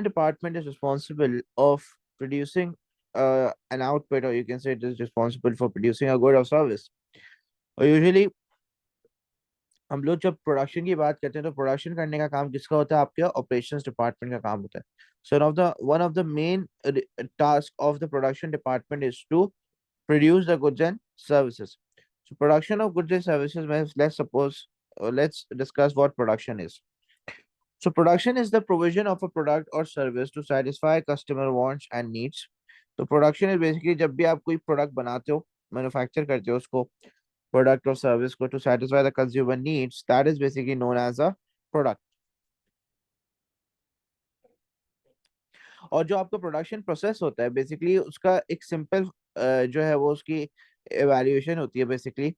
department is responsible of producing an output, or you can say it is responsible for producing a good or service. और usually हम लोग जब production की बात करते हैं तो प्रोडक्शन करने का काम किसका होता है? आपके ऑपरेशंस डिपार्टमेंट का काम होता है. So one of the main task of the production department is to produce the goods and services. So production of goods and services means, let's discuss what production is. So production is the provision of a product or service to satisfy customer wants and needs. तो production is basically जब भी आप कोई product बनाते हो, manufacture करते हो उसको, प्रोडक्ट और सर्विस को, to satisfy the consumer needs, that is basically known as a product. और जो आपका प्रोडक्शन प्रोसेस होता है बेसिकली उसका एक सिंपल जो है वो उसकी एवेल्युएशन होती है बेसिकली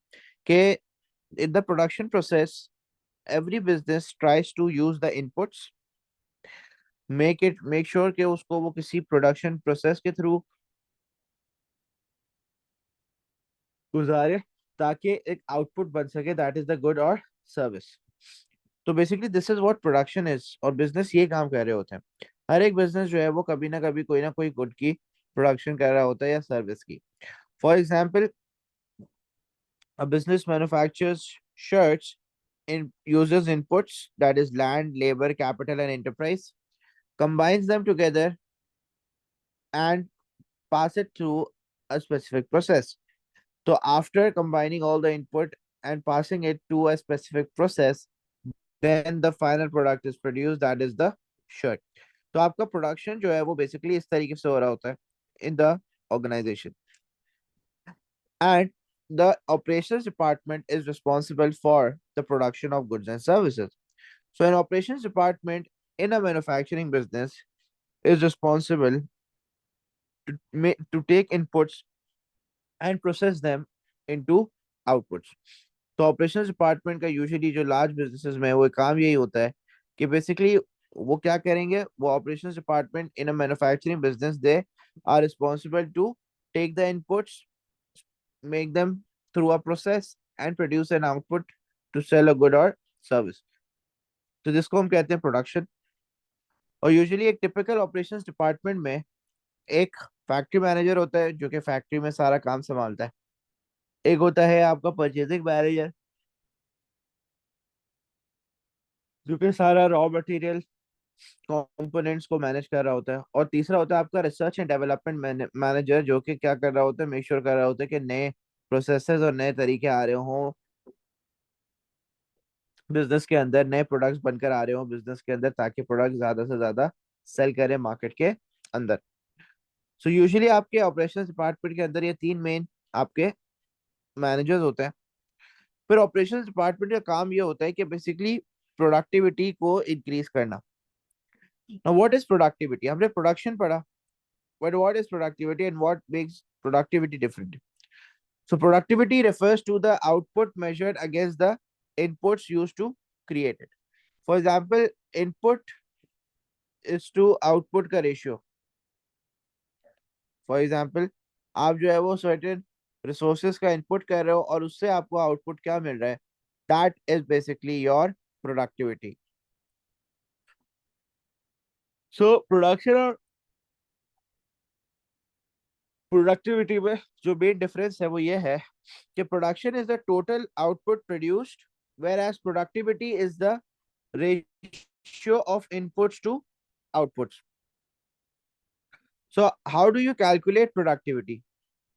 कि in the production process every business tries to use the inputs, make sure कि उसको वो किसी प्रोडक्शन प्रोसेस के थ्रू गुजारे ताकि एक आउटपुट बन सके, दैट इज द गुड और सर्विस. तो basically this is what production is, और बिजनेस ये काम कर रहे होते हैं. हर एक बिजनेस जो है वो कभी ना कोई गुड की प्रोडक्शन कर रहा होता है या सर्विस की. For example, a business manufactures shirts in uses inputs, that is land, labor, capital, and enterprise, combines them together and pass it through a specific process. So after combining all the input and passing it to a specific process, then the final product is produced, that is the shirt. तो आपका production जो है वो basically इस तरीके से हो रहा होता है in the organisation. And the operations department is responsible for the production of goods and services. So an operations department in a manufacturing business is responsible to take inputs and process them into outputs. तो operations department का usually जो large businesses में है वो काम यही होता है कि बेसिकली वो क्या करेंगे, वो operations department in a manufacturing business they are responsible to take the inputs, make them through a process and produce an output to sell a good or service. तो जिसको हम कहते हैं प्रोडक्शन. और यूजुअली एक टिपिकल ऑपरेशंस डिपार्टमेंट में एक factory manager होता है जो कि फैक्ट्री में सारा काम संभालता है. एक होता है आपका परचेजिंग मैनेजर जो कि सारा रॉ मटेरियल कंपोनेंट्स को मैनेज कर रहा होता है. और तीसरा होता है आपका रिसर्च एंड डेवलपमेंट मैनेजर जो कि क्या कर रहा होता है, मेक श्योर कर रहा होता है कि नए प्रोसेसेस और नए तरीके आ रहे हों बिजनेस के अंदर, नए प्रोडक्ट्स बनकर आ रहे हो बिजनेस के अंदर ताकि प्रोडक्ट ज्यादा से ज्यादा सेल करें मार्केट के अंदर. सो यूजुअली आपके ऑपरेशंस डिपार्टमेंट के अंदर ये तीन मेन आपके मैनेजर्स होते हैं. फिर ऑपरेशंस डिपार्टमेंट का काम ये होता है कि बेसिकली प्रोडक्टिविटी को इंक्रीज करना. Now what is productivity? हमने प्रोडक्शन पढ़ा, but what is productivity and what makes productivity different? So productivity refers to the output measured against the inputs used to create it. For example, input is to output का ratio. For example, आप जो है वो certain resources का input कर रहे हो और उससे आपको output क्या मिल रहा है, that is basically your productivity. So production और productivity में जो main difference है वो ये है कि production is the total output produced, whereas productivity is the ratio of inputs to outputs. So how do you calculate productivity?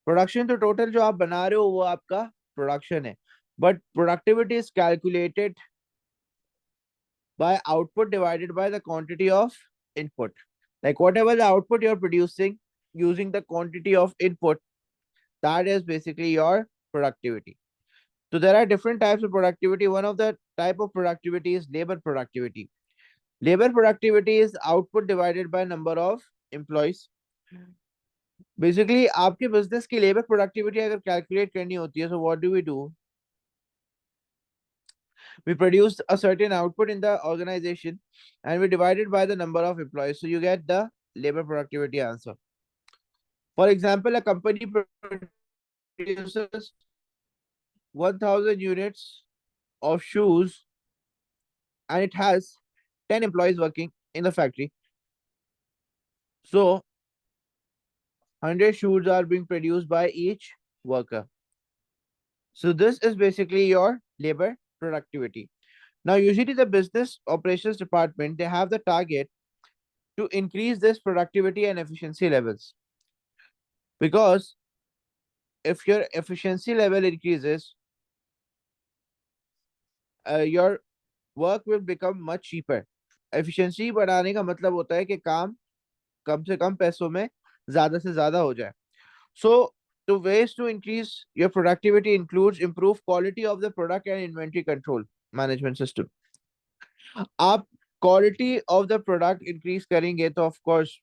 Production तो total जो आप बना रहे हो वो आपका production है, but productivity is calculated by output divided by the quantity of input. Like whatever the output you're producing using the quantity of input, that is basically your productivity. So there are different types of productivity. One of the type of productivity is labor productivity. Labor productivity is output divided by number of employees. Basically आपके business की labour productivity अगर calculate करनी होती है, so what do we do? We produce a certain output in the organization and we divide it by the number of employees, so you get the labor productivity answer. For example, a company produces 1000 units of shoes and it has 10 employees working in the factory. So 100 shoes are being produced by each worker. So this is basically your labor productivity. Now, usually the business operations department, they have the target to increase this productivity and efficiency levels. Because if your efficiency level increases, your work will become much cheaper. Efficiency बढ़ाने का मतलब होता है कि काम कम से कम पैसों में ज्यादा से ज्यादा हो जाए. So the ways to increase your productivity includes improve quality of the product and inventory control management system. आप quality of the product increase करेंगे तो ऑफ कोर्स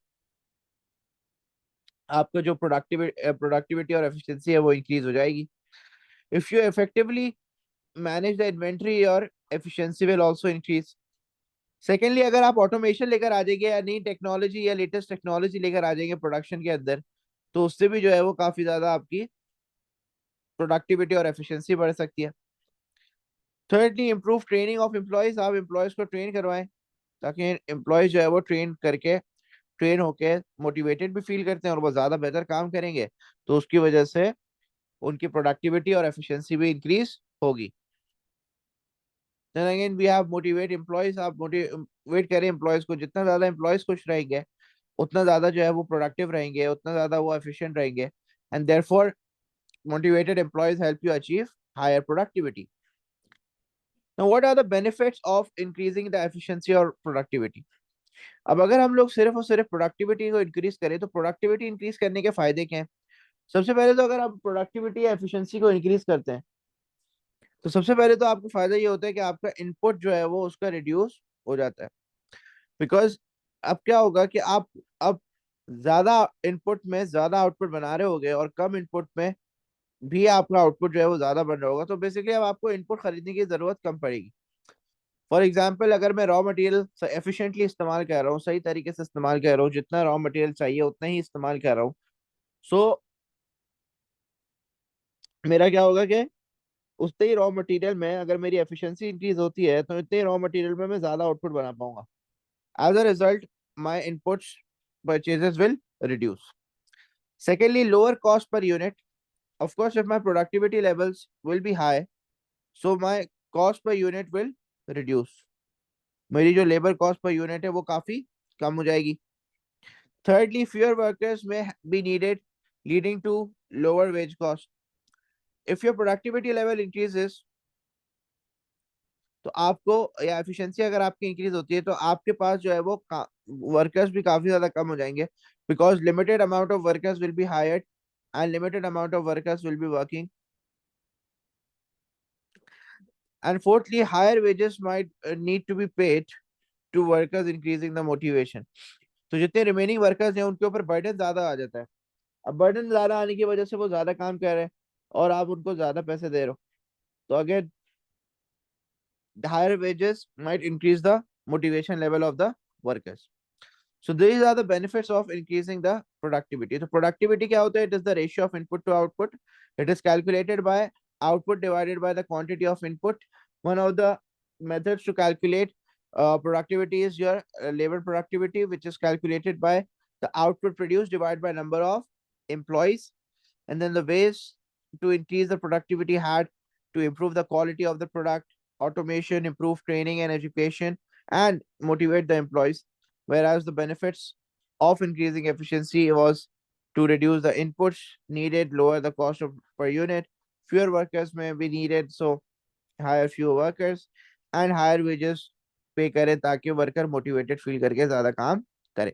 आपका जो प्रोडक्टिविटी और एफिशिएंसी है वो इंक्रीज हो जाएगी. If you effectively manage the inventory, और efficiency will also increase. Secondly, अगर आप ऑटोमेशन लेकर आ जाएंगे या नई टेक्नोलॉजी या लेटेस्ट टेक्नोलॉजी लेकर आ जाएंगे प्रोडक्शन के अंदर, तो उससे भी जो है वो काफी ज्यादा आपकी प्रोडक्टिविटी और एफिशिएंसी बढ़ सकती है. Thirdly, improve training of employees. आप एम्प्लॉयज को ट्रेन करवाएं ताकि एम्प्लॉयज जो है वो ट्रेन होके मोटिवेटेड भी फील करते हैं और वो ज्यादा बेहतर काम करेंगे, तो उसकी वजह से उनकी प्रोडक्टिविटी और एफिशिएंसी भी इंक्रीज होगी. Then again we have motivate employees. आप मोटिवेट करें एम्प्लॉयज को. जितना ज्यादा एम्प्लॉयज खुश रहेंगे, उतना ज्यादा जो है वो प्रोडक्टिव रहेंगे, उतना ज्यादा वो एफिशिएंट रहेंगे. And therefore motivated employees help you achieve higher productivity. Now what are the benefits of increasing the efficiency और प्रोडक्टिविटी? अब अगर हम लोग सिर्फ और सिर्फ प्रोडक्टिविटी को इंक्रीज करें, तो प्रोडक्टिविटी इंक्रीज करने के फायदे क्या हैं? सबसे पहले तो अगर आप प्रोडक्टिविटी या एफिशिएंसी को इंक्रीज करते हैं, तो सबसे पहले तो आपको फायदा ये होता है कि आपका इनपुट जो है वो उसका रिड्यूस हो जाता है. बिकॉज अब क्या होगा कि आप अब ज्यादा इनपुट में ज्यादा आउटपुट बना रहे होगे और कम इनपुट में भी आपका आउटपुट जो है वो ज्यादा बन रहा होगा, तो बेसिकली अब आपको इनपुट खरीदने की जरूरत कम पड़ेगी. फॉर एग्जाम्पल, अगर मैं रॉ मटेरियल एफिशिएंटली इस्तेमाल कर रहा हूँ, सही तरीके से इस्तेमाल कर रहा हूँ, जितना रॉ मटेरियल चाहिए उतना ही इस्तेमाल कर रहा हूँ, सो मेरा क्या होगा कि उतने ही रॉ मटेरियल में अगर मेरी एफिशिएंसी इंक्रीज होती है, तो इतने ही रॉ मटेरियल में मैं ज्यादा आउटपुट बना पाऊंगा. As a result, my inputs purchases will reduce. Secondly, lower cost per unit. Of course, if my productivity levels will be high, so my cost per unit will reduce. मेरी जो labour cost per unit है वो काफी कम हो जाएगी. Thirdly, fewer workers may be needed, leading to lower wage cost. If your productivity level increases, तो आपको या एफिशिएंसी अगर आपकी इंक्रीज होती है, तो आपके पास जो है वो वर्कर्स भी काफी ज्यादा कम हो जाएंगे. Because limited amount of workers will be hired and limited amount of workers will be working. And fourthly, higher wages might need to be paid to workers, increasing the motivation. तो जितने remaining workers हैं उनके ऊपर burden ज्यादा आ जाता है. अब burden ज्यादा आने की वजह से वो ज्यादा काम कर रहे हैं और आप उनको ज्यादा पैसे दे रहे हो, तो again the higher wages might increase the motivation level of the workers. So these are the benefits of increasing the productivity. So productivity क्या होता है? It is the ratio of input to output. It is calculated by output divided by the quantity of input. One of the methods to calculate productivity is your labor productivity, which is calculated by the output produced divided by number of employees. And then the ways to increase the productivity had to improve the quality of the product, automation, improve training and education, and motivate the employees. Whereas the benefits of increasing efficiency was to reduce the inputs needed, lower the cost of per unit, fewer workers may be needed, so hire fewer workers, and higher wages पे करें ताकि worker motivated feel करके ज्यादा काम करे.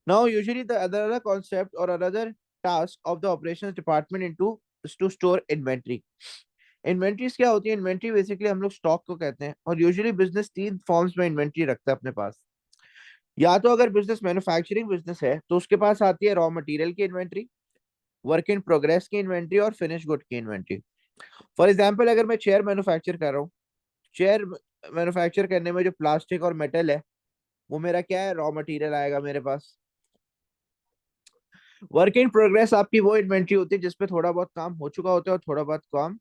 Now, usually the other concept or another task of the operations department into is to store inventory. Inventories क्या होती है? इन्वेंट्री बेसिकली हम लोग स्टॉक को कहते हैं, और यूजुअली बिजनेस तीन फॉर्म्स में इन्वेंट्री रखता है अपने पास. या तो अगर बिजनेस मैन्युफैक्चरिंग बिजनेस है तो उसके पास आती है रॉ मटेरियल की इन्वेंट्री, वर्क इन प्रोग्रेस की इन्वेंट्री और फिनिश गुड की इन्वेंट्री. फॉर एग्जाम्पल, अगर मैं चेयर मैन्युफैक्चर कर रहा हूँ, चेयर मैन्युफैक्चर करने में जो प्लास्टिक और मेटल है वो मेरा क्या है? रॉ मटेरियल आएगा मेरे पास. वर्क इन प्रोग्रेस आपकी वो इन्वेंट्री होती है जिसपे थोड़ा बहुत काम हो चुका होता है और थोड़ा बहुत काम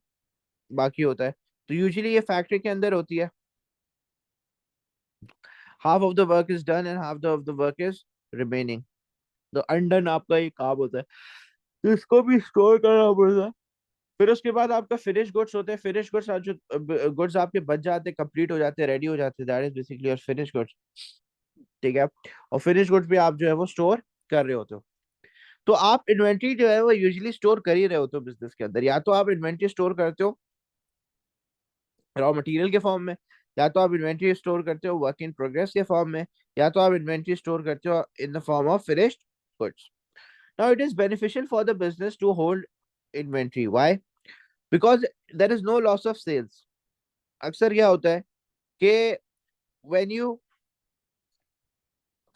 बाकी होता है. तो यूजुअली ये फैक्ट्री के अंदर होती है. Half of the work is done and half of the work is remaining. तो अनडन आपका ये काम होता है, तो इसको भी स्टोर करना पड़ता है। फिर उसके बाद आपका फिनिश गुड्स होते हैं। फिनिश गुड्स जो गुड्स आपके बच जाते हैं, कंप्लीट हो जाते हैं, रेडी हो जाते हैं, that is basically your finish goods. ठीक है। और फिनिश गुड्स भी आप जो है वो स्टोर कर रहे होते हो। तो आप इन्वेंट्री जो है वो यूजुअली स्टोर कर ही रहे होते हो बिजनेस के अंदर। या तो आप इन्वेंट्री स्टोर करते हो रॉ मटेरियल के फॉर्म में, या तो आप इन्वेंट्री स्टोर करते हो वर्क इन प्रोग्रेस के फॉर्म में, या तो आप इन्वेंट्री स्टोर करते हो in the form of finished goods. Now it is beneficial for the business to hold inventory. Why? Because there is no loss of sales. अक्सर क्या होता है कि when you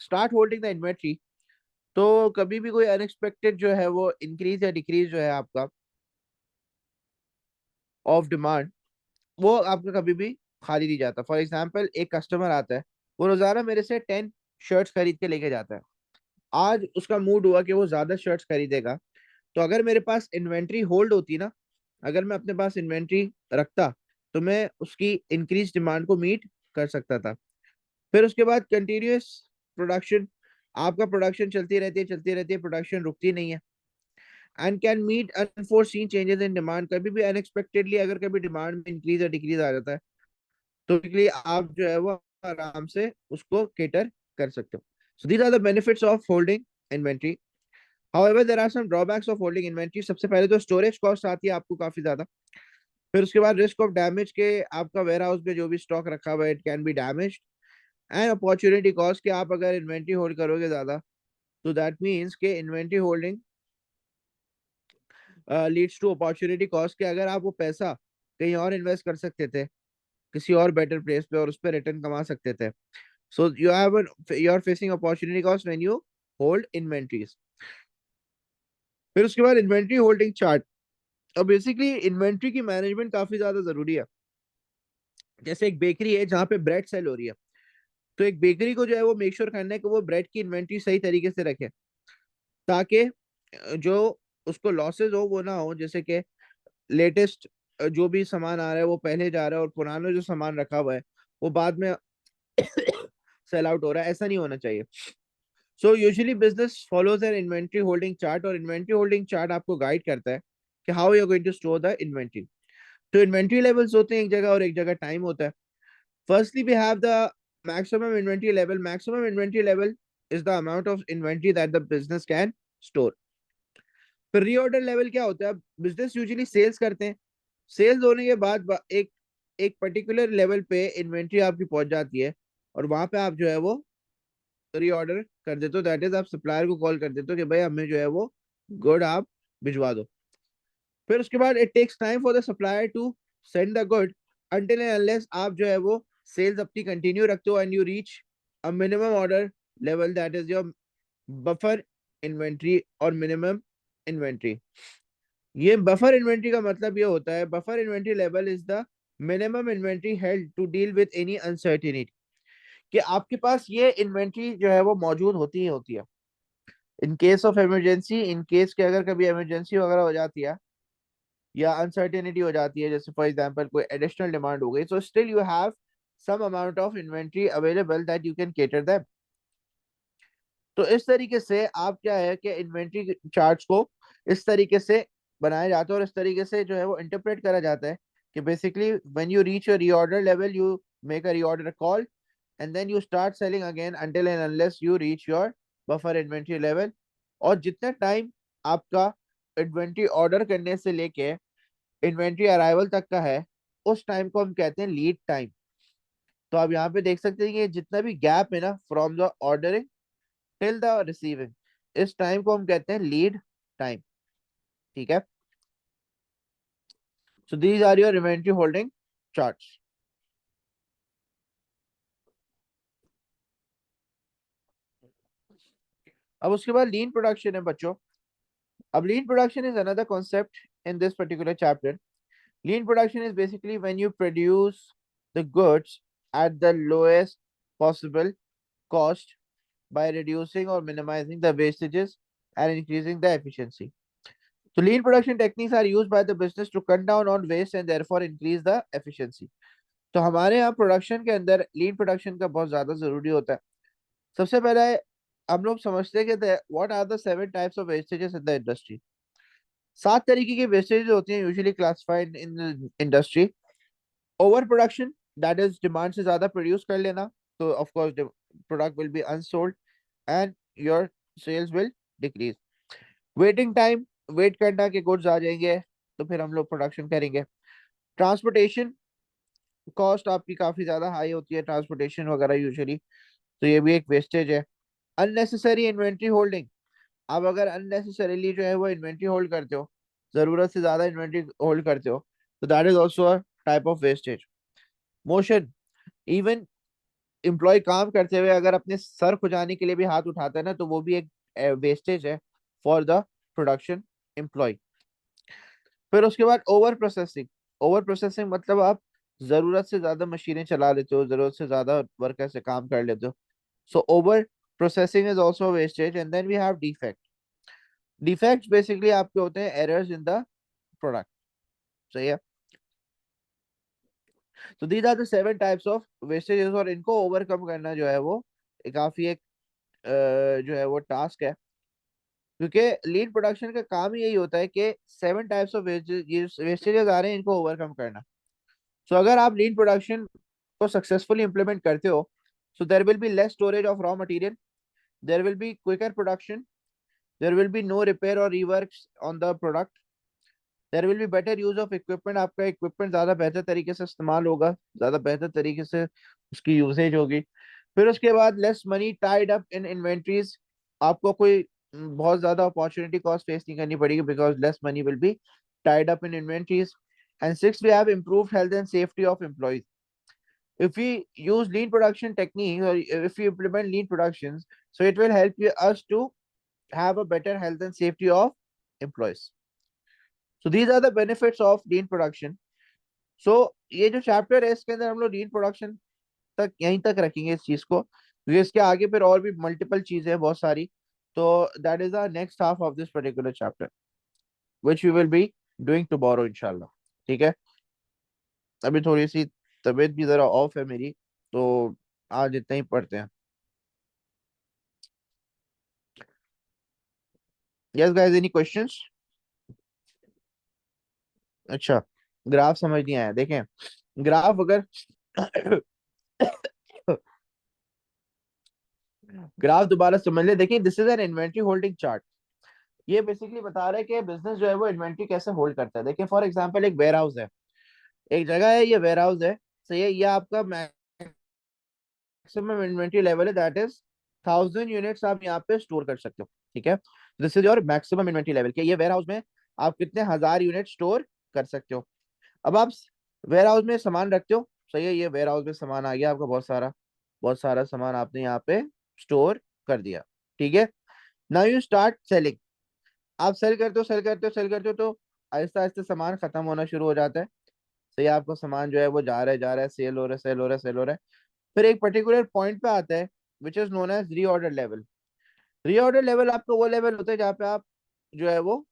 start holding the inventory, तो कभी भी कोई अनएक्सपेक्टेड जो है वो इंक्रीज या डिक्रीज जो है आपका ऑफ डिमांड, वो आपका कभी भी खाली नहीं जाता। फॉर एग्जाम्पल, एक कस्टमर आता है, वो रोजाना मेरे से 10 शर्ट्स खरीद के लेके जाता है। आज उसका मूड हुआ कि वो ज्यादा शर्ट्स खरीदेगा, तो अगर मेरे पास इन्वेंट्री होल्ड होती ना, अगर मैं अपने पास इन्वेंट्री रखता, तो मैं उसकी इंक्रीज डिमांड को मीट कर सकता था। फिर उसके बाद कंटिन्यूअस प्रोडक्शन, आपका प्रोडक्शन चलती रहती है, प्रोडक्शन रुकती नहीं है। And can meet unforeseen changes in demand, कभी भी अनएक्सपेक्टेडली अगर कभी डिमांड में इंक्रीज या डिक्रीज आ जाता है, तो इसलिए आप जो है वो आराम से उसको केटर कर सकते हो। So these are the benefits of holding inventory. However there are some drawbacks of holding inventory. सबसे पहले तो स्टोरेज कॉस्ट आती है आपको काफी ज्यादा। फिर उसके बाद रिस्क ऑफ डैमेज के, आपका वेयर हाउस में जो भी स्टॉक रखा हुआ है it can be damage. And opportunity cost, कि आप अगर इन्वेंट्री होल्ड करोगे ज्यादा, तो दैट मीन्स के inventory holding leads to opportunity cost, के अगर आप वो पैसा कहीं और इन्वेस्ट कर सकते थे किसी और बेटर प्लेस पे, और उस पर रिटर्न कमा सकते थे। So you are facing opportunity cost when you hold inventories. फिर उसके बाद इन्वेंट्री होल्डिंग चार्ट। अब बेसिकली इन्वेंट्री की मैनेजमेंट काफी ज्यादा जरूरी है। जैसे एक बेकरी है जहाँ पे ब्रेड सेल हो रही है, तो एक बेकरी को जो है वो मेक श्योर करना है कि वो ब्रेड की इन्वेंट्री सही तरीके से रखे, ताकि जो उसको लॉसेस हो वो ना हो। जैसे कि लेटेस्ट जो भी सामान आ रहा है वो पहले जा रहा है, और पुराना जो सामान रखा हुआ है वो बाद में सेल आउट हो रहा है, ऐसा नहीं होना चाहिए। So usually business follows an inventory holding chart, और इन्वेंट्री होल्डिंग चार्ट आपको गाइड करता है कि how you are going to store the inventory. तो इन्वेंट्री लेवल्स होते हैं एक जगह, और एक जगह टाइम होता है। Firstly we have the maximum inventory level. Maximum inventory level is the amount of inventory that the business can store. फिर रीऑर्डर लेवल क्या होता है? बिजनेस यूजुअली सेल्स करते हैं, सेल्स होने के बाद एक एक पर्टिकुलर लेवल पे इन्वेंट्री आपकी पहुंच जाती है, और वहां पे आप जो है वो रीऑर्डर कर देते हो। दैट इज, आप सप्लायर को कॉल कर देते हो कि भाई हमें जो है वो गुड आप भिजवा दो। फिर उसके बाद it takes time for the supplier to send the good, until and unless आप जो है वो सेल्स अपनी कंटिन्यू रखते हो, and you reach a minimum order level, that is your buffer inventory और मिनिमम इन्वेंट्री। ये बफर इन्वेंट्री का मतलब ये होता है, buffer inventory level is the minimum inventory held to deal with any uncertainty, कि आपके पास ये इन्वेंट्री जो है वो मौजूद होती ही होती है in case of emergency. In case के अगर कभी इमरजेंसी वगैरह हो जाती है या अनसर्टेनिटी हो जाती है, जैसे फॉर एग्जांपल कोई एडिशनल डिमांड हो गई, so still you have some amount of inventory available that you can cater them. तो इस तरीके से आप क्या है कि इन्वेंट्री चार्ट्स को इस तरीके से बनाया जाता है, और इस तरीके से जो है वो इंटरप्रेट करा जाता है कि basically when you reach your reorder level, you make a reorder call, and then you start selling again until and unless you reach your buffer inventory level. और जितना टाइम आपका इन्वेंट्री ऑर्डर करने से लेके इन्वेंट्री अराइवल तक का है, उस टाइम को हम कहते हैं लीड टाइम। तो आप यहाँ पे देख सकते हैं कि जितना भी गैप है ना from the ordering till the receiving, इस टाइम को हम कहते हैं लीड टाइम। ठीक है। So these are your inventory holding charts. अब उसके बाद लीन प्रोडक्शन है बच्चों। अब lean production is another concept in this particular chapter. Lean production is basically when you produce the goods at the lowest possible cost by reducing or minimizing the wastages and increasing the efficiency. So lean production techniques are used by the business to cut down on waste and therefore increase the efficiency. तो हमारे यहाँ production के अंदर लीन production का बहुत ज्यादा जरूरी होता है। सबसे पहले हम लोग समझते हैं कि what are the 7 types of wastages in the industry. 7 तरीके की वेस्टेजेस होती हैं usually classified in industry. Over production, that is demand से ज्यादा प्रोड्यूस कर लेना, तो of course product will be unsold and your sales will decrease. Waiting time, wait करना कि गुड्स आ जाएंगे तो फिर हम लोग प्रोडक्शन करेंगे। ट्रांसपोर्टेशन कॉस्ट आपकी काफी ज्यादा हाई होती है ट्रांसपोर्टेशन वगैरह यूजुअली, तो ये भी एक वेस्टेज है। अननेसेसरी इन्वेंट्री होल्डिंग, आप अगर अननेसेसरीली जो है वो इन्वेंट्री होल्ड करते हो, जरूरत से ज्यादा इन्वेंट्री होल्ड करते हो, तो that is also a type of wastage. Motion, even employee काम करते हुए अगर अपने सर खुजाने के लिए भी हाथ उठाता है ना, तो वो भी एक वेस्टेज है फॉर द प्रोडक्शन एम्प्लॉय। फिर उसके बाद ओवर प्रोसेसिंग। ओवर प्रोसेसिंग मतलब आप जरूरत से ज्यादा मशीनें चला लेते हो, जरूरत से ज्यादा वर्कर से काम कर लेते हो, so over processing is also wastage. And then we have defect. Defects basically आपके होते हैं एरर्स इन द प्रोडक्ट। सही है। तो these are the 7 types of wastages, और इनको ओवरकम करना जो है वो काफी एक जो है वो टास्क है, क्योंकि लीड प्रोडक्शन का काम ही यही होता है कि 7 टाइप्स ऑफ वेस्टेजेस आ रहे हैं, इनको ओवरकम करना। सो अगर आप लीन प्रोडक्शन को सक्सेसफुली इंप्लीमेंट करते हो, so there will be less storage of raw material, there will be quicker production, there will be no repair or reworks on the product, there will be better use of equipment, आपका equipment ज्यादा बेहतर तरीके से इस्तेमाल होगा, ज्यादा बेहतर तरीके से उसकी यूसेज होगी। फिर उसके बाद less money tied up in inventories, आपको कोई बहुत ज्यादा अपॉर्चुनिटी कॉस्ट फेस नहीं करनी पड़ेगी, because less money will be tied up in inventories. And sixth, we have improved health and safety of employees. If we use lean production techniques, or if we implement lean productions, so it will help us to have a better health and safety of employees. So these are the benefits of lean production. So ये जो chapter है इसके अंदर हम लोग लीन production तक यहीं तक रखेंगे इस चीज को, क्योंकि इसके आगे फिर और भी मल्टीपल चीजें हैं बहुत सारी। तो that is the next half of this particular chapter which we will be doing tomorrow इंशाल्लाह। ठीक है। अभी थोड़ी सी तबीयत भी जरा ऑफ है मेरी, तो आज इतना ही पढ़ते हैं। Yes guys, any questions? अच्छा, ग्राफ समझ नहीं आया, देखें ग्राफ अगर ग्राफ दोबारा समझ ले। देखिए, this is an inventory holding chart. ये बेसिकली बता रहा है कि बिजनेस जो है वो इन्वेंट्री कैसे होल्ड करता है। देखिए फॉर एग्जांपल एक वेयर हाउस है, एक जगह है, ये वेयर हाउस है। सही है, ये आपका मैक्सिमम इन्वेंट्री लेवल है, दैट इज 1000 यूनिट्स आप यहाँ पे स्टोर कर सकते हो। ठीक है, this is your maximum inventory level के ये वेयर हाउस में आप कितने 1000 यूनिट स्टोर कर सकते हो। अब आप वेयर हाउस में सामान रखते हो। सही है, ये वेयर हाउस में सामान आ गया आपका, बहुत सारा सामान आपने यहाँ पे स्टोर कर दिया। ठीक है, नाउ यू स्टार्ट सेलिंग। आप सेल करते हो, सेल करते हो, सेल करते हो, तो आहिस्ता आहिस्ता सामान खत्म होना शुरू हो जाता है। सही है, आपका सामान जो है वो जा रहा है, सेल हो रहा है, सेल हो रहा है, सेल हो रहा है। फिर एक पर्टिकुलर पॉइंट पे आता है which is known as reorder level. Reorder level आपका वो लेवल होता है जहाँ पे आप जो है वो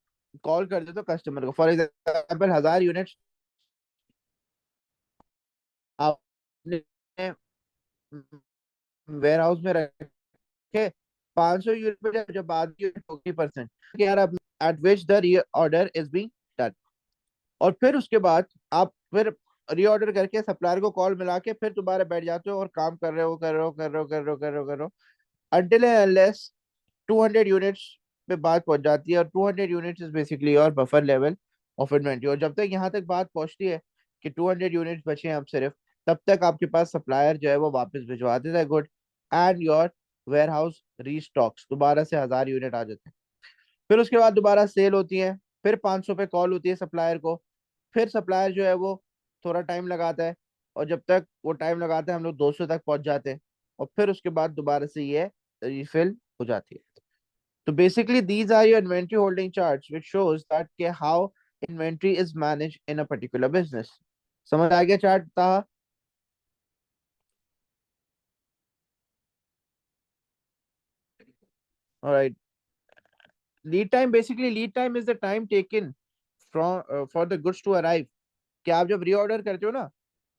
कॉल कर देते हो कस्टमर को। फॉर एग्जाम्पल 1000 यूनिट आपने वेयर हाउस में रखे, 500 यूनिट पे जब बाद 40% यार eight which the reorder is being done. और फिर उसके बाद आप फिर रीऑर्डर करके सप्लायर को कॉल मिला के फिर दोबारा बैठ जाते हो और काम कर रहे हो, कर रहे हो, कर रहे हो, कर रहे हो, कर रहे हो, कर रहे हो, until and unless 200 यूनिट्स पे बात पहुंच जाती है। और 200 यूनिट्स इज बेसिकली और बफर लेवल ऑफ इन्वेंट्री। और जब तक यहाँ तक बात पहुंचती है कि 200 यूनिट्स बचे हैं अब सिर्फ, तब तक आपके पास सप्लायर जो है वो वापस भिजवा देता है good, and your warehouse restocks, दोबारा से 1000 यूनिट आ जाते हैं। फिर उसके बाद दोबारा सेल होती है, फिर 500 पे कॉल होती है सप्लायर को, फिर सप्लायर जो है वो थोड़ा टाइम लगाता है, और जब तक वो टाइम लगाता है हम लोग 200 तक पहुंच जाते हैं, और फिर उसके बाद दोबारा से ये रिफिल हो जाती है। तो basically these are your inventory holding charts which shows that के how inventory is managed in a particular business. समझ आ गया चार्ट था? Alright. Lead time, basically lead time is the time taken from for the goods to arrive. कि आप जब reorder करते हो ना,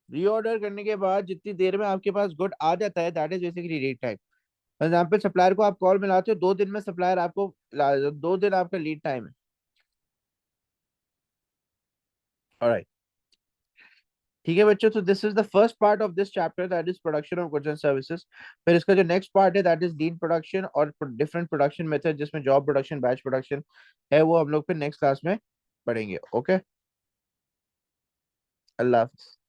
रीऑर्डर करने के बाद जितनी देर में आपके पास गुड आ जाता है, that is basically lead time. Example, supplier को आप कॉल मिलाते हो, 2 दिन में सप्लायर आपको 2 दिन आपका लीड टाइम है। ऑलराइट, ठीक है बच्चों, तो this is the first part of this chapter, that is production of goods and services. फिर इसका जो नेक्स्ट पार्ट है दैट इज लीन प्रोडक्शन और डिफरेंट प्रोडक्शन मेथड, जिसमें जॉब प्रोडक्शन, बैच प्रोडक्शन है, वो हम लोग फिर नेक्स्ट क्लास में पढ़ेंगे। ओके, अल्लाह हाफिज़।